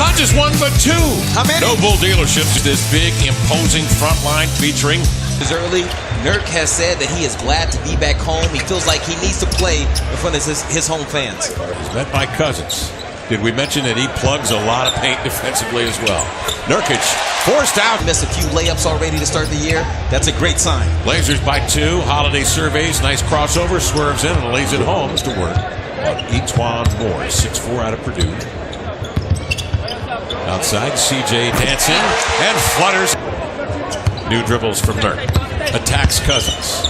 Not just one, but two. How many? Noble Dealerships, this big, imposing front line featuring. Early, Nurk has said that he is glad to be back home. He feels like he needs to play in front of his home fans. He's met by Cousins. Did we mention that he plugs a lot of paint defensively as well? Nurkic forced out. Missed a few layups already to start the year. That's a great sign. Blazers by 2. Holiday surveys. Nice crossover. Swerves in and lays it home to work. Etuan Moore, 6'4" out of Purdue. Outside, CJ dancing and flutters. New dribbles from Nurk. Attacks Cousins.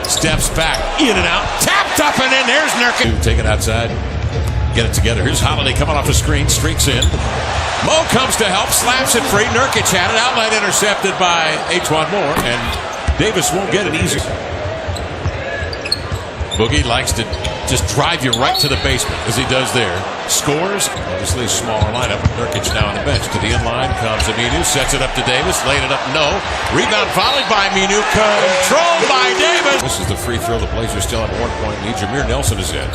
Steps back, in and out. Tapped up and in. There's Nurkic. Take it outside. Get it together. Here's Holiday coming off the screen. Streaks in. Mo comes to help. Slaps it free. Nurkic had it. Outlet intercepted by Etuan Moore. And Davis won't get it easy. Boogie likes to just drive you right to the basement, as he does there. Scores. Obviously a smaller lineup. Nurkic now on the bench. To the inline comes Aminu. Sets it up to Davis. Laid it up. No. Rebound volleyed by Aminu. Controlled by Davis. This is the free throw. The Blazers still have a 1-point lead. Jameer Nelson is in.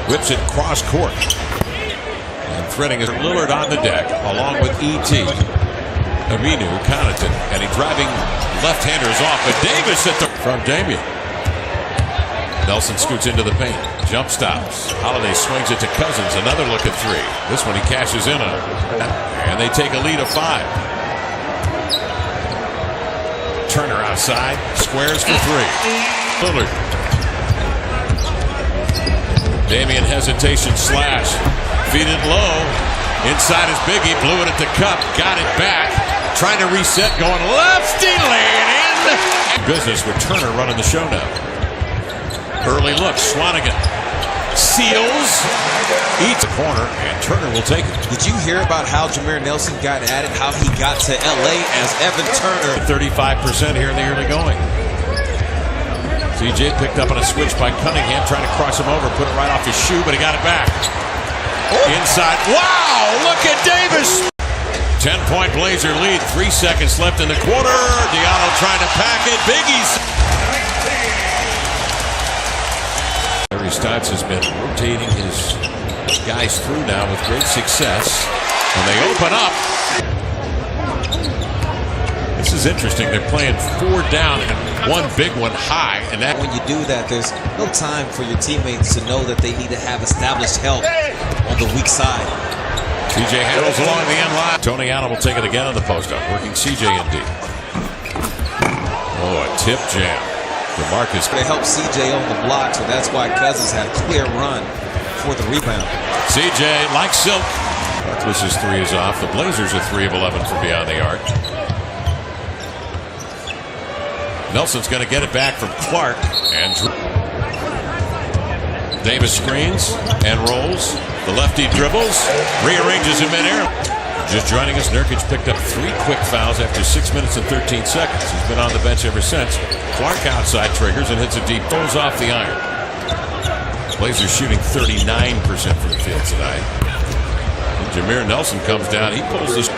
Whips it cross court. And threading is Lillard on the deck, along with E.T. Aminu, Connaughton. And he driving left-handers off. But Davis at the from Damian. Nelson scoots into the paint. Jump stops. Holiday swings it to Cousins. Another look at 3. This one he cashes in on. And they take a lead of 5. Turner outside. Squares for 3. Lillard. Damian hesitation slash. Feed it low. Inside is Biggie. Blew it at the cup. Got it back. Trying to reset. Going lefty. Laying in. Business with Turner running the show now. Early look. Swanigan. Seals. Eats a corner. And Turner will take it. Did you hear about how Jameer Nelson got at it? How he got to L.A. as Evan Turner. 35% here in the early going. CJ picked up on a switch by Cunningham, trying to cross him over, put it right off his shoe, but he got it back. Inside. Wow! Look at Davis! 10-point Blazer lead. 3 seconds left in the quarter. Diallo trying to pack it. Biggie's. Larry Stotts has been rotating his guys through now with great success. And they open up. This is interesting. They're playing 4 down and 1 big one high. And that when you do that, there's no time for your teammates to know that they need to have established help on the weak side. CJ handles along the end line. Tony Allen will take it again on the post-up, working CJ in deep. Oh, a tip jam. Remark is going to help CJ on the block, so that's why Cousins had a clear run for the rebound. CJ, like silk. Harkless's 3 is off. The Blazers are 3 of 11 from beyond the arc. Nelson's going to get it back from Clark. And Davis screens and rolls. The lefty dribbles. Rearranges in midair. Just joining us, Nurkic picked up 3 quick fouls after 6 minutes and 13 seconds. He's been on the bench ever since. Clark outside triggers and hits a deep. Throws off the iron. Blazers shooting 39% from the field tonight. And Jameer Nelson comes down. He pulls this.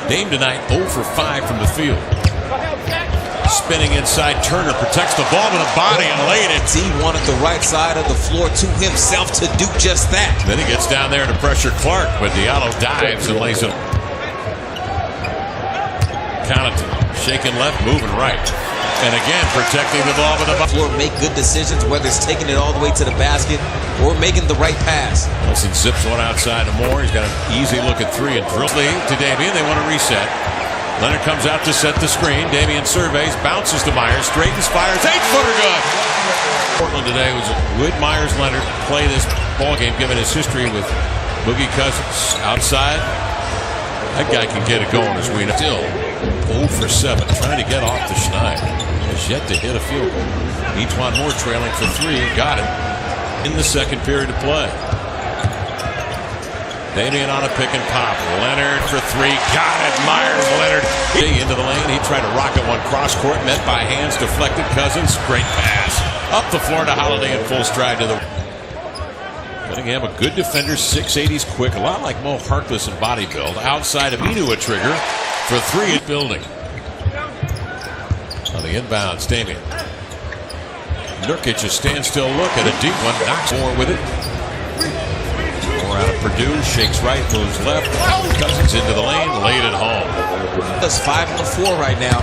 Dame tonight 0 for 5 from the field. Spinning inside, Turner protects the ball with a body and laid it. He wanted the right side of the floor to himself to do just that. Then he gets down there to pressure Clark, but Diallo dives and lays it. Connaughton shaking left, moving right. And again, protecting the ball with the floor. Make good decisions, whether it's taking it all the way to the basket or making the right pass. Nelson zips one outside to Moore. He's got an easy look at 3 and drill to Damian. They want to reset. Leonard comes out to set the screen. Damian surveys, bounces to Myers, straightens, fires, 8-footer good. Portland today was a good Myers-Leonard play this ball game, given his history with Boogie Cousins. Outside, that guy can get it going as we know. Still 0 for 7, trying to get off the schneid. Has yet to hit a field goal. Etuan Moore trailing for 3, got it in the second period of play. Damian on a pick and pop. Leonard for 3. Got it. Myers, Leonard. Into the lane. He tried to rocket one cross court. Met by hands. Deflected. Cousins. Great pass. Up the floor to Holiday in full stride to the. Cunningham, a good defender. 6'8". He's quick. A lot like Mo Harkless in body build. Outside of Inu, a trigger for 3 at building. On the inbounds, Damian. Nurkic, a standstill look at a deep one. Knocks Moore with it. Moore out of Purdue, shakes right, moves left. Cousins into the lane, laid it home. That's 5 on the 4 right now.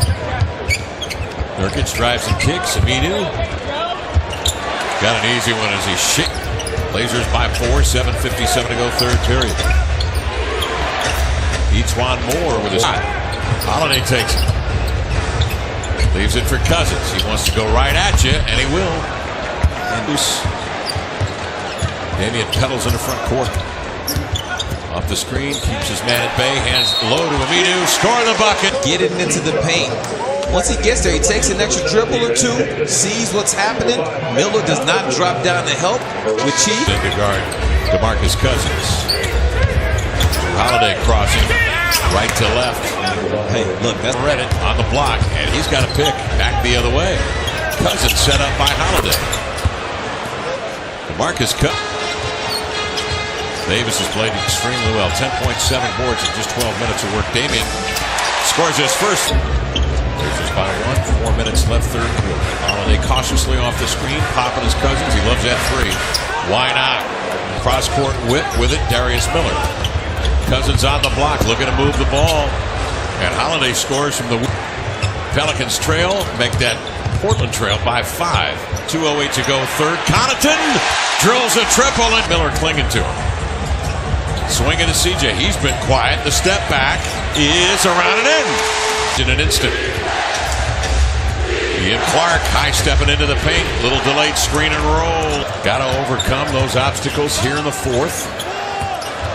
Nurkic drives and kicks. Aminu got an easy one as he shit. Blazers by 4, 7:57 to go, third period. Etuan Moore with his shot. Holiday takes it. Leaves it for Cousins. He wants to go right at you, and he will. And Damian pedals in the front court. Off the screen, keeps his man at bay, hands low to Aminu, score the bucket. Get it into the paint. Once he gets there, he takes an extra dribble or two, sees what's happening. Miller does not drop down to help with Chief. Into guard, DeMarcus Cousins. Holiday crossing, right to left. Hey, look, that's Reddit on the block, and he's got a pick back the other way. Cousins set up by Holiday. DeMarcus Cousins. Davis has played extremely well. 10.7 boards in just 12 minutes of work. Damian scores his first. Blazers by 1, 4 minutes left, third quarter. Holiday cautiously off the screen, popping his Cousins. He loves that three. Why not? Cross court whip with it, Darius Miller. Cousins on the block, looking to move the ball. And Holiday scores from the Pelicans trail, make that Portland trail by 5. 2:08 to go, third. Connaughton drills a triple, and Miller clinging to him. Swinging to CJ. He's been quiet. The step back is around and in an instant. Ian Clark high stepping into the paint. Little delayed screen and roll. Got to overcome those obstacles here in the fourth.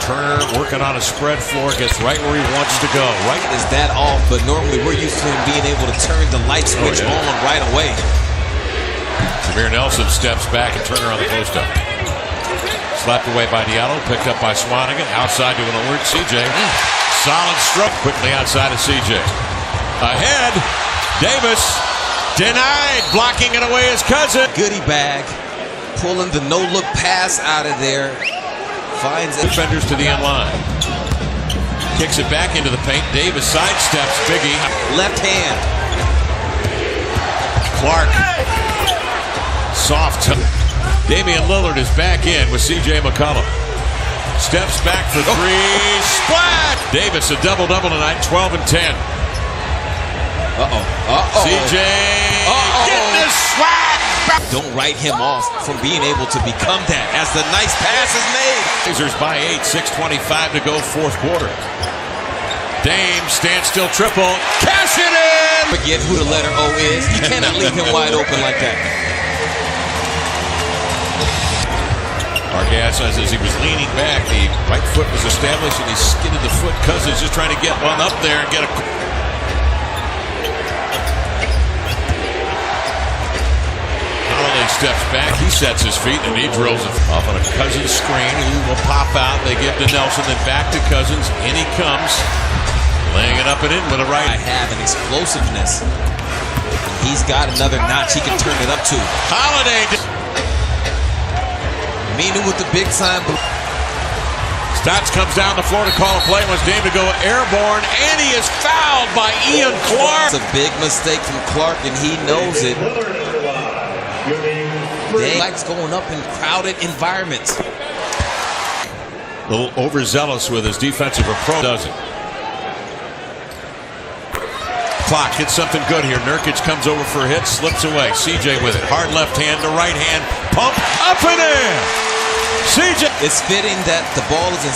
Turner working on a spread floor. Gets right where he wants to go. Right is that off, but normally we're used to him being able to turn the light switch on right away. Jameer Nelson steps back and Turner on the post up. Slapped away by Diallo, picked up by Swanigan. Outside to an alert CJ. Solid stroke quickly outside of CJ. Ahead, Davis denied, blocking it away his cousin. Goodie bag, pulling the no-look pass out of there. Finds defenders to the end line. Kicks it back into the paint. Davis sidesteps Biggie. Left hand. Clark. Soft. Damian Lillard is back in with C.J. McCollum. Steps back for three. Splat! Davis a double-double tonight, 12 and 10. C.J. getting his swag. Don't write him off from being able to become that as the nice pass is made. Blazers by 8, 6:25 to go, fourth quarter. Dame standstill triple. Cash it in! Forget who the letter O is. You cannot leave him wide open like that. Argas says as he was leaning back, the right foot was established and he skidded the foot. Cousins just trying to get one up there and get a... Holiday steps back, he sets his feet and he drills it off on a Cousins screen. He will pop out, they give to Nelson, then back to Cousins. In he comes, laying it up and in with a right. I have an explosiveness. He's got another notch he can turn it up to. Holiday... Aminu with the big sign. Stotts comes down the floor to call a play. Wants Dame to go airborne, and he is fouled by Ian Clark. It's a big mistake from Clark, and he knows it. Dame likes going up in crowded environments. A little overzealous with his defensive approach. Doesn't. Clock hits something good here. Nurkic comes over for a hit, slips away. CJ with it. Hard left hand to right hand. Pump up and in. CJ. It's fitting that the ball is in